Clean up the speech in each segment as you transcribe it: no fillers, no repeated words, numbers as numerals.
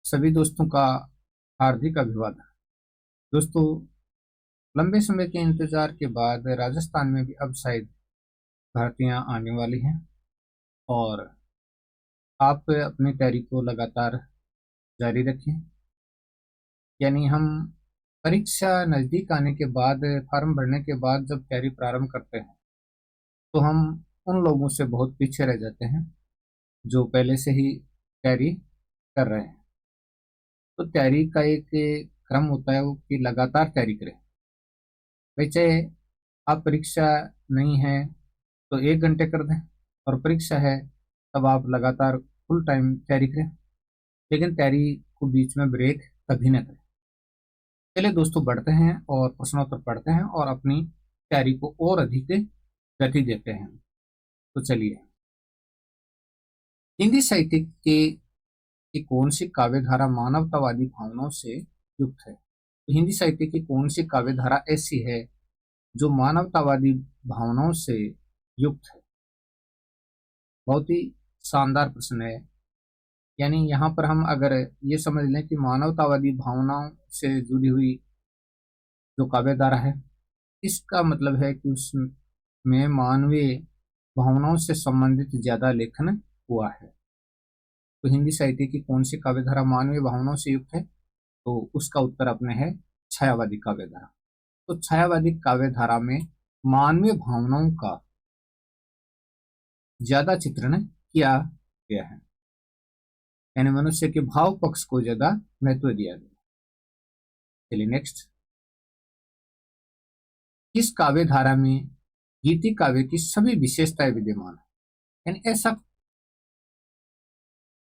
सभी दोस्तों का हार्दिक अभिवादन। दोस्तों, लंबे समय के इंतजार के बाद राजस्थान में भी अब शायद भर्तियां आने वाली हैं और आप अपनी तैयारी को लगातार जारी रखें। यानी हम परीक्षा नज़दीक आने के बाद, फॉर्म भरने के बाद जब तैयारी प्रारंभ करते हैं तो हम उन लोगों से बहुत पीछे रह जाते हैं जो पहले से ही तैयारी कर रहे हैं। तो तैयारी का एक क्रम होता है वो कि लगातार तैयारी करें। भाई, चाहे आप परीक्षा नहीं है तो 1 घंटे कर दें, और परीक्षा है तब आप लगातार फुल टाइम तैयारी करें, लेकिन तैयारी को बीच में ब्रेक कभी ना करें। चलिए दोस्तों, बढ़ते हैं और प्रश्नोत्तर पढ़ते हैं और अपनी तैयारी को और अधिक गति देते हैं। तो चलिए, हिंदी साहित्य की कौन सी काव्य धारा मानवतावादी भावनाओं से युक्त है? तो हिंदी साहित्य की कौन सी काव्य धारा ऐसी है जो मानवतावादी भावनाओं से युक्त है? बहुत ही शानदार प्रश्न है। यानी यहाँ पर हम अगर ये समझ लें कि मानवतावादी भावनाओं से जुड़ी हुई जो काव्य धारा है, इसका मतलब है कि उसमें मानवीय भावनाओं से संबंधित ज्यादा लेखन हुआ है। तो हिंदी साहित्य की कौन सी काव्य धारा मानवीय भावनाओं से युक्त है? तो उसका उत्तर अपने है छायावादी काव्य धारा। तो छायावादी काव्य धारा में मानवीय भावनाओं का ज्यादा चित्रण किया गया है, यानी मनुष्य के भाव पक्ष को ज्यादा महत्व दिया गया। चलिए नेक्स्ट, इस काव्य धारा में गीति काव्य की सभी विशेषताएं विद्यमान है। यानी ऐसा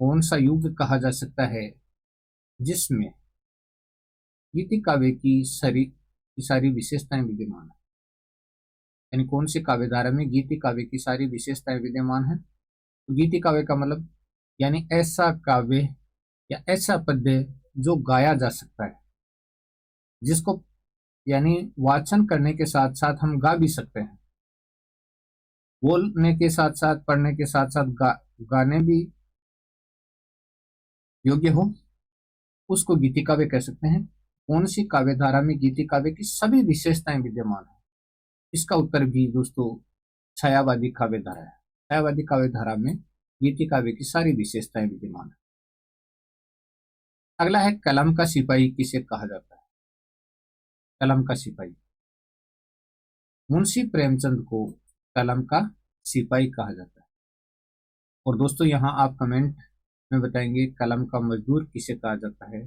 कौन सा युग कहा जा सकता है जिसमें गीति काव्य की सारी विशेषताएं विद्यमान है? यानी कौन सी काव्य धारा में गीति काव्य की सारी विशेषताएं विद्यमान है? तो गीति काव्य का मतलब यानी ऐसा काव्य या ऐसा पद्य जो गाया जा सकता है, जिसको यानी वाचन करने के साथ साथ हम गा भी सकते हैं, बोलने के साथ साथ, पढ़ने के साथ साथ गाने भी योग्य हो, उसको गीति काव्य कह सकते हैं। कौन सी काव्य धारा में गीति काव्य की सभी विशेषताएं विद्यमान है? इसका उत्तर भी दोस्तों छायावादी काव्य धारा है। छायावादी काव्य धारा में गीति काव्य की सारी विशेषताएं विद्यमान है। अगला है, कलम का सिपाही किसे कहा जाता है? कलम का सिपाही, मुंशी प्रेमचंद को कलम का सिपाही कहा जाता है। और दोस्तों, यहाँ आप कमेंट में बताएंगे कलम का मजदूर किसे कहा जाता है,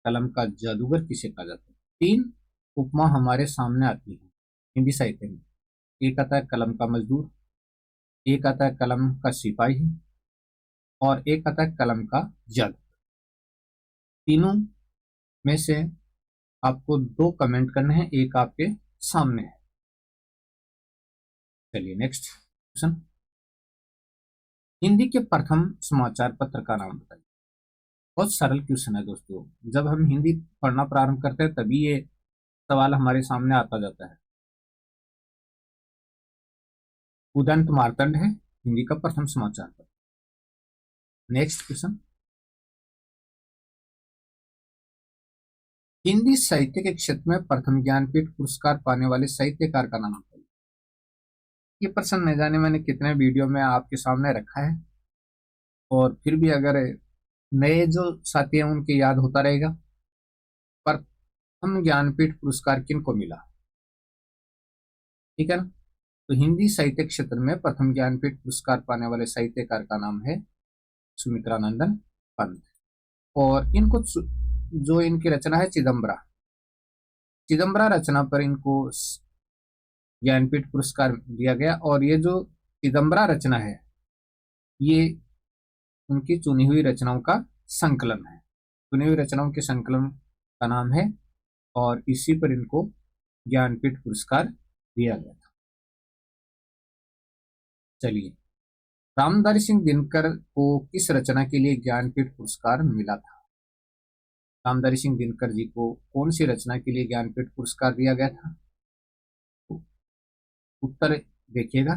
कलम का जादूगर किसे कहा जाता है। 3 उपमा हमारे सामने आती है हिंदी साहित्य में। एक आता है कलम का मजदूर, एक आता है कलम का सिपाही, और एक आता है कलम का जादूगर। तीनों में से आपको 2 कमेंट करने हैं, एक आपके सामने है। चलिए नेक्स्ट क्वेश्चन, हिंदी के प्रथम समाचार पत्र का नाम बताइए। बहुत सरल क्वेश्चन है दोस्तों। जब हम हिंदी पढ़ना प्रारंभ करते हैं तभी ये सवाल हमारे सामने आता जाता है। उदंत मार्तंड है हिंदी का प्रथम समाचार पत्र। नेक्स्ट क्वेश्चन, हिंदी साहित्य के क्षेत्र में प्रथम ज्ञानपीठ पुरस्कार पाने वाले साहित्यकार का नाम बताइए। ये प्रश्न न जाने मैंने कितने वीडियो में आपके सामने रखा है, और फिर भी अगर नए जो साथी हैं उनके याद होता रहेगा। प्रथम ज्ञानपीठ पुरस्कार किनको मिला? ठीक है ना। तो हिंदी साहित्य क्षेत्र में प्रथम ज्ञानपीठ पुरस्कार पाने वाले साहित्यकार का नाम है सुमित्रानंदन पंत। और इनको जो इनकी रचना है चिदम्बरा रचना पर इनको ज्ञानपीठ पुरस्कार दिया गया। और ये जो चिदम्बरा रचना है, ये उनकी चुनी हुई रचनाओं का संकलन है। चुनी हुई रचनाओं के संकलन का नाम है, और इसी पर इनको ज्ञानपीठ पुरस्कार दिया गया था। चलिए, रामधारी सिंह दिनकर को किस रचना के लिए ज्ञानपीठ पुरस्कार मिला था? रामधारी सिंह दिनकर जी को कौन सी रचना के लिए ज्ञानपीठ पुरस्कार दिया गया था? तो उत्तर देखिएगा,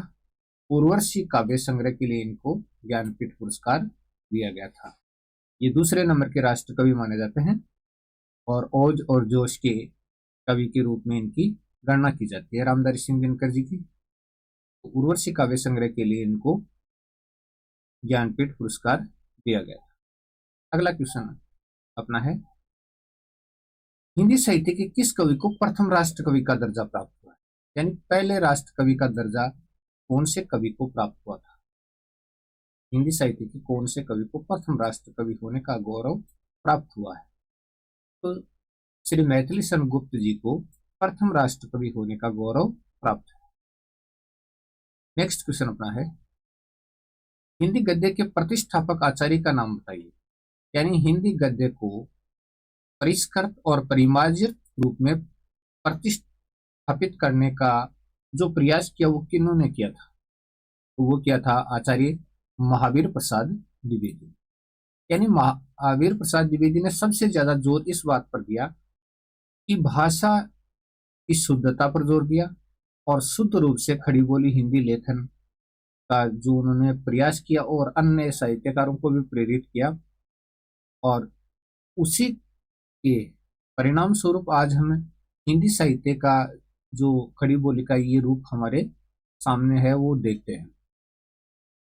उर्वशी काव्य संग्रह के लिए इनको ज्ञानपीठ पुरस्कार दिया गया था। ये दूसरे नंबर के राष्ट्र कवि माने जाते हैं और ओज और जोश के कवि के रूप में इनकी गणना की जाती है रामधारी सिंह दिनकर जी की। तो उर्वशी काव्य संग्रह के लिए इनको ज्ञानपीठ पुरस्कार दिया गया। अगला क्वेश्चन अपना है, हिंदी साहित्य के किस कवि को प्रथम राष्ट्र कवि का दर्जा प्राप्त हुआ है? यानी पहले राष्ट्र कवि का दर्जा कौन से कवि को प्राप्त हुआ था? हिंदी साहित्य के कौन से कवि को प्रथम राष्ट्र कवि होने का गौरव प्राप्त हुआ है? तो श्री मैथिली शरण गुप्त जी को प्रथम राष्ट्र कवि होने का गौरव प्राप्त है। नेक्स्ट क्वेश्चन अपना है, हिंदी गद्य के प्रतिष्ठापक आचार्य का नाम बताइए। यानी हिंदी गद्य को परिष्कृत और परिमार्जित रूप में प्रतिष्ठापित करने का जो प्रयास किया वो किन्होंने किया था? तो वो किया था आचार्य महावीर प्रसाद द्विवेदी। यानी महावीर प्रसाद द्विवेदी ने सबसे ज्यादा जोर इस बात पर दिया कि भाषा की शुद्धता पर जोर दिया और शुद्ध रूप से खड़ी बोली हिंदी लेखन का जो उन्होंने प्रयास किया और अन्य साहित्यकारों को भी प्रेरित किया, और उसी के परिणाम स्वरूप आज हम हिंदी साहित्य का जो खड़ी बोली का ये रूप हमारे सामने है वो देखते हैं।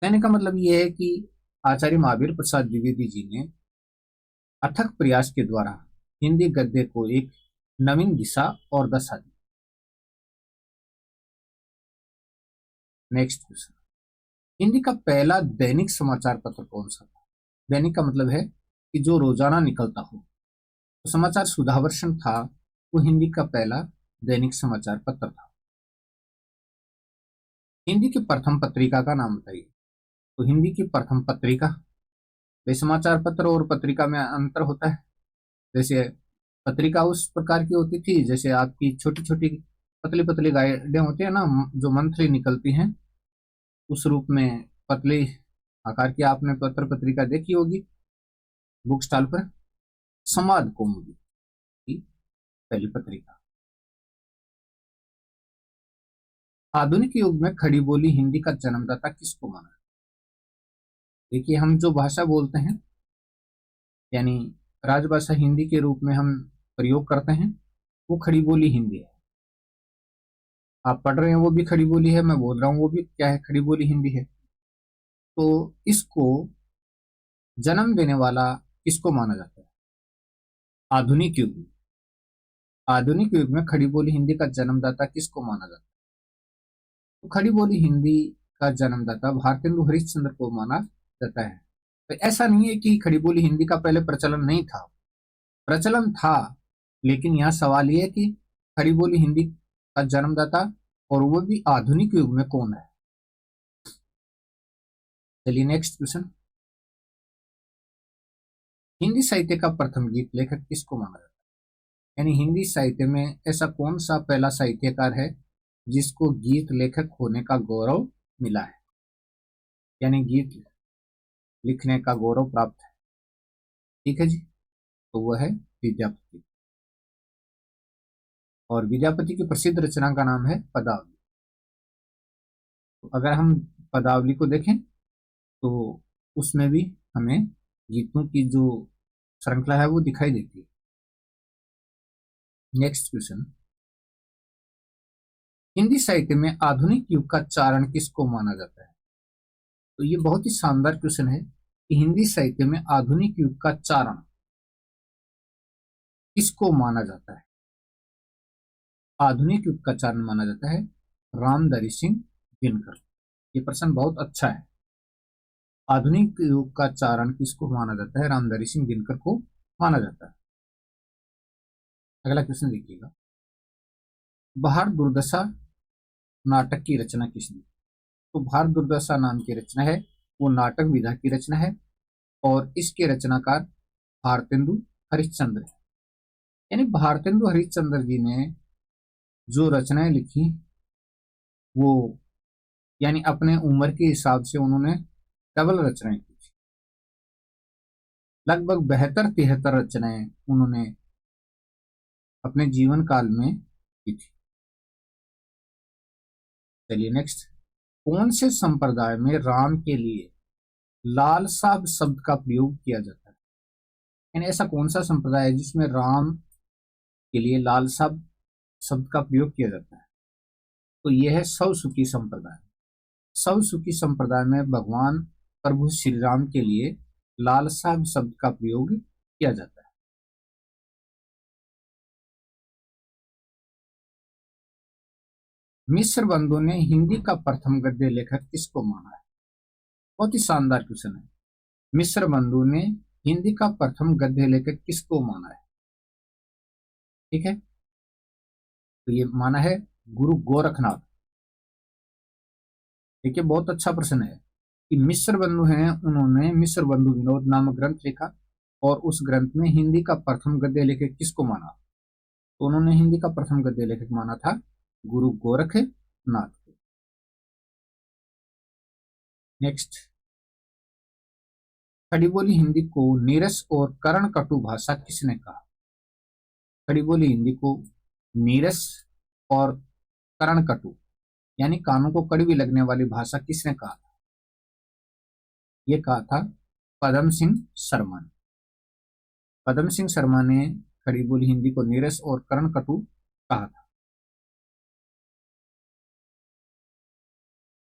कहने का मतलब ये है कि आचार्य महावीर प्रसाद द्विवेदी जी ने अथक प्रयास के द्वारा हिंदी गद्य को एक नवीन दिशा और दशा दी। नेक्स्ट क्वेश्चन, हिंदी का पहला दैनिक समाचार पत्र कौन सा था? दैनिक का मतलब है कि जो रोजाना निकलता हो। तो समाचार सुधावर्षण था, वो हिंदी का पहला दैनिक समाचार पत्र था। हिंदी की प्रथम पत्रिका का नाम बताइए। तो हिंदी की प्रथम पत्रिका, समाचार पत्र और पत्रिका में अंतर होता है। जैसे पत्रिका उस प्रकार की होती थी जैसे आपकी छोटी छोटी पतली पतली गाइडें होती है ना, जो मंथली निकलती हैं, उस रूप में पतली आकार की आपने पत्र पत्रिका देखी होगी बुक स्टॉल पर। संवाद कौमुदी की पहली पत्रिका। आधुनिक युग में खड़ी बोली हिंदी का जन्मदाता किसको माना? देखिए, हम जो भाषा बोलते हैं यानी राजभाषा हिंदी के रूप में हम प्रयोग करते हैं, वो खड़ी बोली हिंदी है। आप पढ़ रहे हैं वो भी खड़ी बोली है, मैं बोल रहा हूँ वो भी क्या है, खड़ी बोली हिंदी है। तो इसको जन्म देने वाला किसको माना जाता है? आधुनिक युग में। आधुनिक युग में खड़ी बोली हिंदी का जन्मदाता किसको माना जाता है? तो खड़ी बोली हिंदी का जन्मदाता भारतेंदु हरिश्चंद्र को माना जाता है। तो ऐसा नहीं है कि खड़ी बोली हिंदी का पहले प्रचलन नहीं था, प्रचलन था, लेकिन यहाँ सवाल यह है कि खड़ी बोली हिंदी का जन्मदाता और वो भी आधुनिक युग में कौन है? चलिए नेक्स्ट क्वेश्चन, हिंदी साहित्य का प्रथम गीत लेखक किसको माना जाता है? यानी हिंदी साहित्य में ऐसा कौन सा पहला साहित्यकार है जिसको गीत लेखक होने का गौरव मिला है, यानी गीत लिखने का गौरव प्राप्त है? ठीक है जी, तो वह है विद्यापति। और विद्यापति की प्रसिद्ध रचना का नाम है पदावली। तो अगर हम पदावली को देखें तो उसमें भी हमें गीतों की जो श्रृंखला है वो दिखाई देती है। नेक्स्ट क्वेश्चन, हिंदी साहित्य में आधुनिक युग का चारण किसको माना जाता है? तो ये बहुत ही शानदार क्वेश्चन है कि हिंदी साहित्य में आधुनिक युग का चारण किसको माना जाता है? आधुनिक युग का चारण माना जाता है रामधारी सिंह दिनकर। ये प्रश्न बहुत अच्छा है। आधुनिक युग का चारण किसको माना जाता है? रामधारी सिंह दिनकर को माना जाता है। अगला क्वेश्चन देखिएगा, बाहर दुर्दशा नाटक की रचना किसने? तो बाहर दुर्दशा नाम की रचना है वो नाटक विधा की रचना है और इसके रचनाकार भारतेंदु हरिश्चंद्र है। यानी भारतेंदु हरिश्चंद्र जी ने जो रचनाएं लिखी वो यानी अपने उम्र के हिसाब से उन्होंने डबल रचनाएं की थी। लगभग 72-73 रचनाएं उन्होंने अपने जीवन काल में की थी। चलिए नेक्स्ट, कौन से संप्रदाय में राम के लिए लाल साहब शब्द का प्रयोग किया जाता है? यानी ऐसा कौन सा संप्रदाय है जिसमें राम के लिए लालसा शब्द का प्रयोग किया जाता है? तो यह है शवसुखी संप्रदाय। शवसुखी संप्रदाय में भगवान प्रभु श्री राम के लिए लालसा शब्द का प्रयोग किया जाता है। मिश्र बंधु ने हिंदी का प्रथम गद्य लेखक किसको माना है? बहुत ही शानदार क्वेश्चन है। मिश्र बंधु ने हिंदी का प्रथम गद्य लेखक किसको माना है? ठीक है, तो ये माना है गुरु गोरखनाथ। देखिए, बहुत अच्छा प्रश्न है कि मिश्र बंधु हैं, उन्होंने मिश्र बंधु विनोद नामक ग्रंथ लिखा और उस ग्रंथ में हिंदी का प्रथम गद्य लेखक किसको माना? तो उन्होंने हिंदी का प्रथम गद्य लेखक माना था गुरु गोरखनाथ को। नेक्स्ट, खड़ी बोली हिंदी को नीरस और कर्णकटु भाषा किसने कहा? खड़ी बोली हिंदी को नीरस और कर्णकटु यानी कानों को कड़वी लगने वाली भाषा किसने कहा था? यह कहा था पदम सिंह शर्मा ने। पदम सिंह शर्मा ने खड़ी बोली हिंदी को नीरस और कर्णकटु कहा था।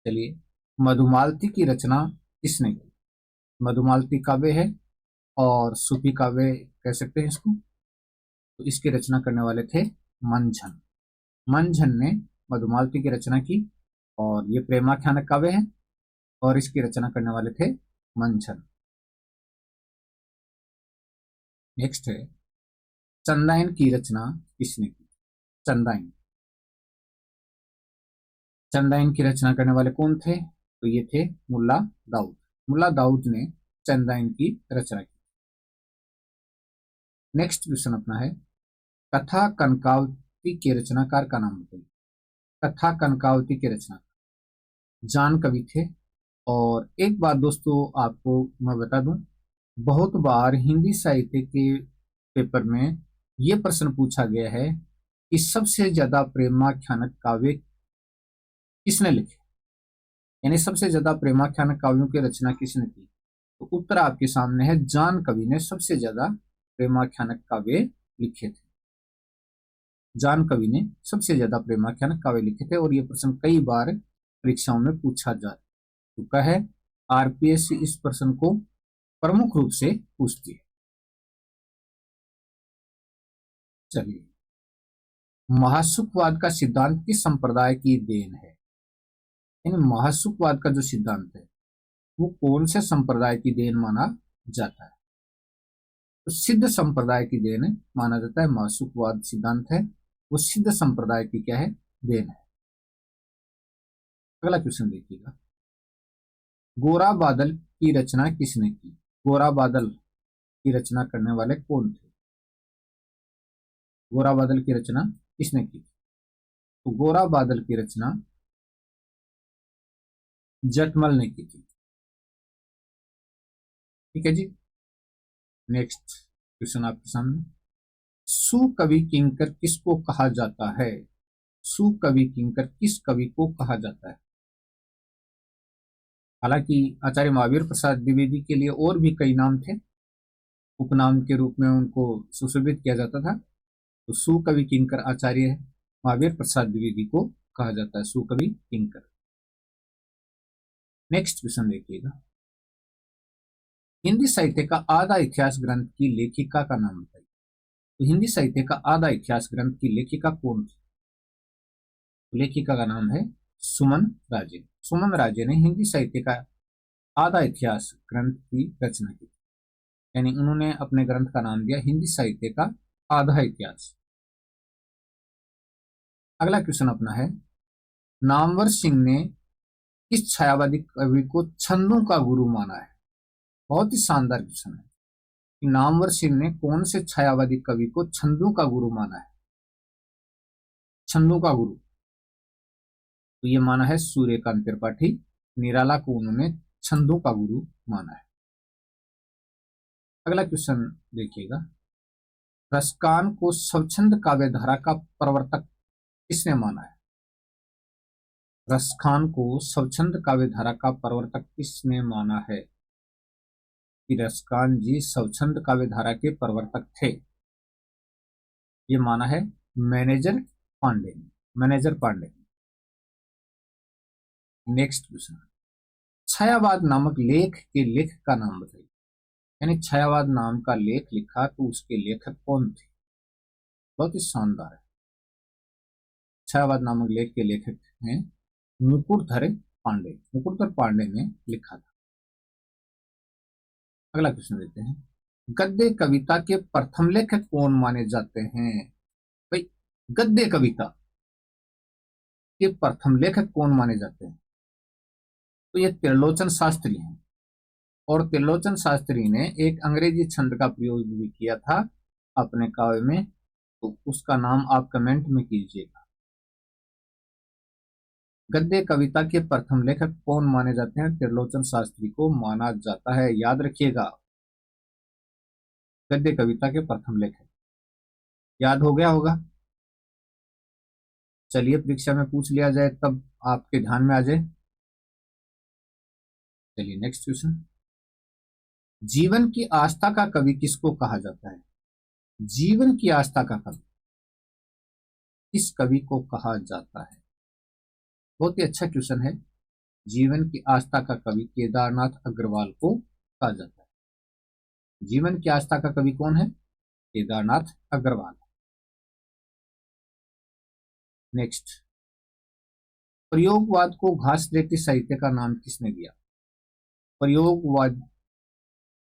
चलिए, मधुमालती की रचना किसने की? मधुमालती काव्य है और सूफी काव्य कह सकते हैं इसको। तो इसकी रचना करने वाले थे मंझन। मंझन ने मधुमालती की रचना की और ये प्रेमाख्यानक काव्य है और इसकी रचना करने वाले थे मंझन। नेक्स्ट है, चंदायन की रचना किसने की? चंदायन। चंदायन की रचना करने वाले कौन थे? तो ये थे मुल्ला दाऊद। मुल्ला दाऊद ने चंदायन की रचना की। नेक्स्ट क्वेश्चन अपना है, कथा कनकावती के रचनाकार का नाम बताइए। कथा कनकावती के रचनाकार जान कवि थे। और एक बात दोस्तों आपको मैं बता दूं, बहुत बार हिंदी साहित्य के पेपर में यह प्रश्न पूछा गया है कि सबसे ज्यादा प्रेमाख्यानक काव्य किसने लिखे, यानी सबसे ज्यादा प्रेमाख्यानक काव्यों की रचना किसने की? तो उत्तर आपके सामने है, जान कवि ने सबसे ज्यादा प्रेमाख्यानक काव्य लिखे थे। जान कवि ने सबसे ज्यादा प्रेमाख्यानक काव्य लिखे थे और यह प्रश्न कई बार परीक्षाओं में पूछा जा चुका है। आरपीएससी इस प्रश्न को प्रमुख रूप से पूछती है। चलिए, महासुखवाद का सिद्धांत किस संप्रदाय की देन है? यानी महासुखवाद का जो सिद्धांत है वो कौन से संप्रदाय की देन माना जाता है? तो सिद्ध संप्रदाय की देन माना जाता है। महासुखवाद सिद्धांत है वो सिद्ध संप्रदाय की क्या है? देन है। अगला क्वेश्चन देखिएगा, गोरा बादल की रचना किसने की? गोरा बादल की रचना करने वाले कौन थे? गोरा बादल की रचना किसने की? तो गोरा बादल की रचना जटमल ने की थी। ठीक है जी। नेक्स्ट क्वेश्चन आपके सामने, सुकवि किंकर किसको कहा जाता है? सुकवि किंकर किस कवि को कहा जाता है? हालांकि आचार्य महावीर प्रसाद द्विवेदी के लिए और भी कई नाम थे, उपनाम के रूप में उनको सुशोभित किया जाता था। तो सुकवि किंकर आचार्य महावीर प्रसाद द्विवेदी को कहा जाता है सुकवि किंकर। नेक्स्ट क्वेश्चन देखिएगा, हिंदी साहित्य का आधा इतिहास ग्रंथ की लेखिका का नाम बताइए। तो हिंदी साहित्य का आधा इतिहास ग्रंथ की लेखिका कौन थी? लेखिका का नाम है सुमन राजे। सुमन राजे ने हिंदी साहित्य का आधा इतिहास ग्रंथ की रचना की, यानी उन्होंने अपने ग्रंथ का नाम दिया हिंदी साहित्य का आधा इतिहास। अगला क्वेश्चन अपना है, नामवर सिंह ने किस छायावादी कवि को छंदों का गुरु माना है? बहुत ही शानदार क्वेश्चन है कि नामवर सिंह ने कौन से छायावादी कवि को छंदों का गुरु माना है? छंदों का गुरु तो ये माना है सूर्यकांत त्रिपाठी। निराला को उन्होंने छंदों का गुरु माना है। अगला क्वेश्चन देखिएगा, रसकान को स्वच्छंद काव्य धारा का प्रवर्तक किसने माना है? रसखान को स्वच्छंद काव्य धारा का प्रवर्तक किसने माना है? कि रसकान जी स्वच्छंद काव्यधारा के प्रवर्तक थे। ये माना है मैनेजर पांडे ने, मैनेजर पांडे। नेक्स्ट क्वेश्चन, छायावाद नामक लेख के लेखक का नाम बताइए। यानी छायावाद नाम का लेख लिखा तो उसके लेखक कौन थे? बहुत ही शानदार है। छायावाद नामक लेख के लेखक हैं मुकुटधर पांडे। मुकुटधर पांडे ने लिखा था। अगला क्वेश्चन देते हैं, गद्य कविता के प्रथम लेखक कौन माने जाते हैं? भाई गद्य कविता के प्रथम लेखक कौन माने जाते हैं? तो ये त्रिलोचन शास्त्री हैं। और त्रिलोचन शास्त्री ने एक अंग्रेजी छंद का प्रयोग भी किया था अपने काव्य में, तो उसका नाम आप कमेंट में कीजिएगा। गद्य कविता के प्रथम लेखक कौन माने जाते हैं? त्रिलोचन शास्त्री को माना जाता है, याद रखिएगा। गद्य कविता के प्रथम लेखक याद हो गया होगा। चलिए परीक्षा में पूछ लिया जाए तब आपके ध्यान में आ जाए। चलिए नेक्स्ट क्वेश्चन, जीवन की आस्था का कवि किसको कहा जाता है? जीवन की आस्था का कवि किस कवि को कहा जाता है? बहुत ही अच्छा क्वेश्चन है। जीवन की आस्था का कवि केदारनाथ अग्रवाल को कहा जाता है। जीवन की आस्था का कवि कौन है? केदारनाथ अग्रवाल। नेक्स्ट, प्रयोगवाद को घासलेटी साहित्य का नाम किसने दिया? प्रयोगवाद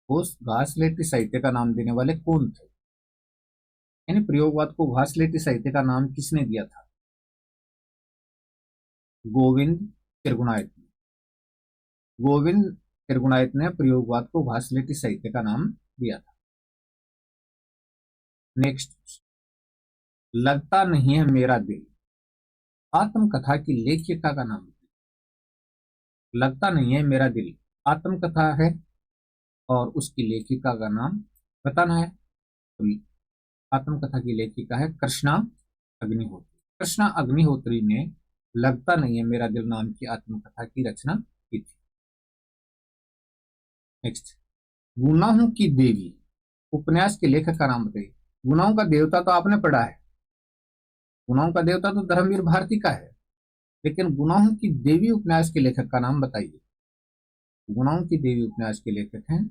को घासलेटी साहित्य का नाम देने वाले कौन थे? यानी प्रयोगवाद को घासलेटी साहित्य का नाम किसने दिया था? गोविंद त्रिगुणायत ने। गोविंद त्रिगुणायत ने प्रयोगवाद को घासलेटी साहित्य का नाम दिया था। नेक्स्ट, लगता नहीं है मेरा दिल आत्मकथा की लेखिका का नाम। लगता नहीं है मेरा दिल आत्मकथा है और उसकी लेखिका का नाम बताना है। तो आत्मकथा की लेखिका है कृष्णा अग्निहोत्री। कृष्णा अग्निहोत्री ने लगता नहीं है मेरा दिल नाम की आत्मकथा की रचना की थी। नेक्स्ट, गुनाहों की देवी उपन्यास के लेखक का नाम बताइए। गुनाहों का देवता तो आपने पढ़ा है, गुनाहों का देवता तो धर्मवीर भारती का है, लेकिन गुनाहों की देवी उपन्यास के लेखक का नाम बताइए। गुनाहों की देवी उपन्यास के लेखक हैं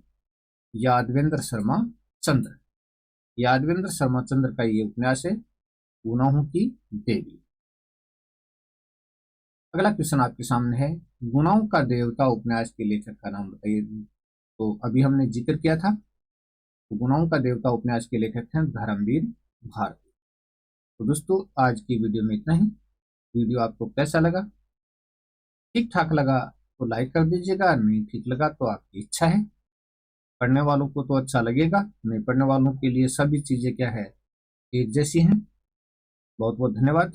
यादवेंद्र शर्मा चंद्र। यादवेंद्र शर्मा चंद्र का ये उपन्यास है गुनाहों की देवी। अगला क्वेश्चन आपके सामने है, गुनाहों का देवता उपन्यास के लेखक का नाम बताइए। तो अभी हमने जिक्र किया था, तो गुनाहों का देवता उपन्यास के लेखक हैं धर्मवीर भारती। तो दोस्तों आज की वीडियो में इतना ही। वीडियो आपको कैसा लगा? ठीक ठाक लगा तो लाइक कर दीजिएगा, नहीं ठीक लगा तो आपकी इच्छा है। पढ़ने वालों को तो अच्छा लगेगा, नहीं पढ़ने वालों के लिए सभी चीजें क्या है, एक जैसी हैं। बहुत बहुत धन्यवाद।